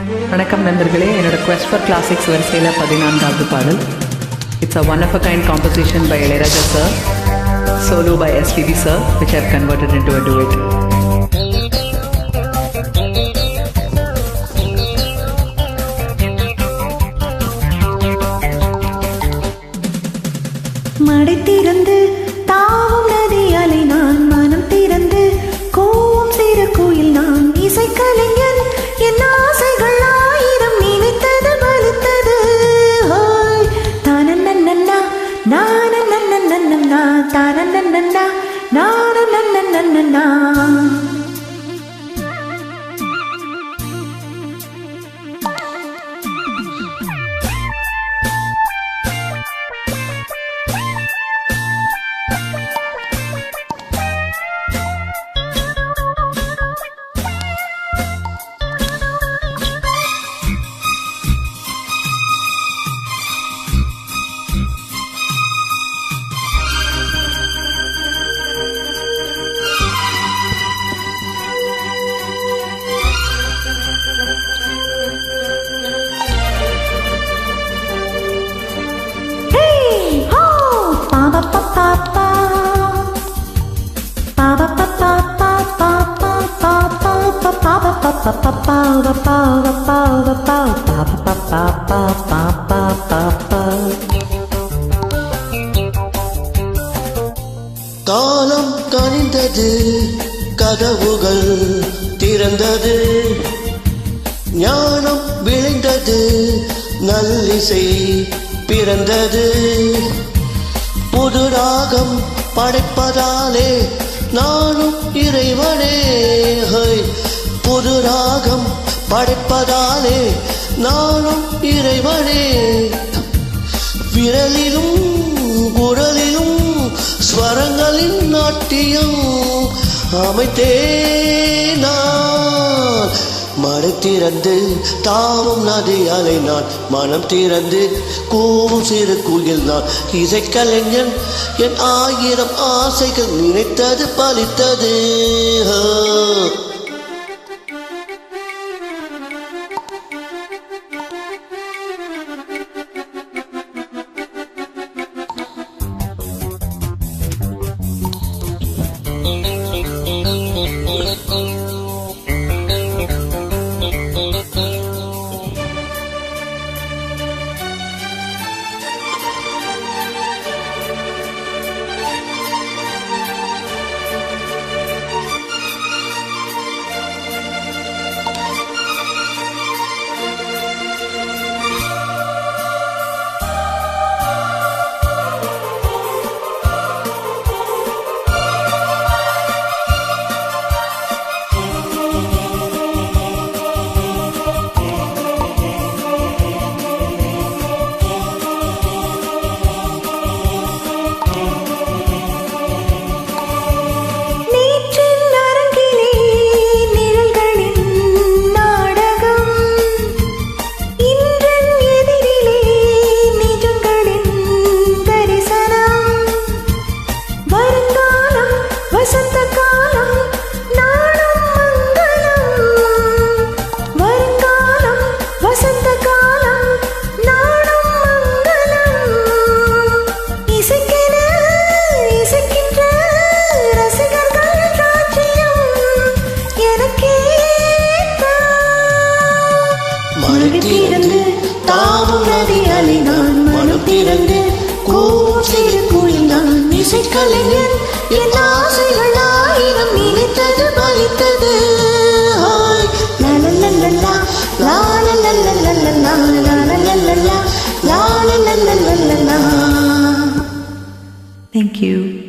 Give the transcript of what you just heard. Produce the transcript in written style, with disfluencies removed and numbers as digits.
வணக்கம் நண்பர்களே, என்னோட குவெஸ்ட் ஃபார் கிளாசிக்ஸ் வரிசையில் 14வது பாடல். It's a one of a kind composition by Ilaiyaraaja sir, solo by SPB sir, which I have converted into a duet. மடை திறந்து தாவும் நதி அலை நான், மனம் திறந்து கோவும் சிறு கோயில் நான், இசைக்கலைஞன் என் ஆசைகள் ஆயிரம் நினைத்தது பலித்தது. தானன்னன்னா நானன்னன்னா தானன்னன்னா நானன்னன்னா. காலம் கனிந்தது, கதவுகள் திறந்தது, ஞானம் விளைந்தது, நல்லிசை பிறந்தது. புது ராகம் படைப்பதாலே நானும் இறைவனே, புது ராகம் படைப்பதாலே நானும் இறைவனே. விரலிலும் குரலிலும் ஸ்வரங்களின் நாட்டியம் அமைத்தேன் நான். மடை திறந்து தாவும் நதி அலை நான், மனம் திறந்து கூவும் சிறு குயில் நான், இசைக்கலைஞன் என் ஆயிரம் ஆசைகள் நினைத்தது பலித்தது. திறந்து தாவும் நதி அலை நான், மனம் திறந்து கூவும் சிறு குயில் நான், இசைக்கலைஞன் என் ஆசைகள் ஆயிரம் நினைத்தது பலித்தது. லாலல்லல்லா லாலல்லல்லல்லா லாலல்லல்லா லாலல்லல்லல்லா. Thank you.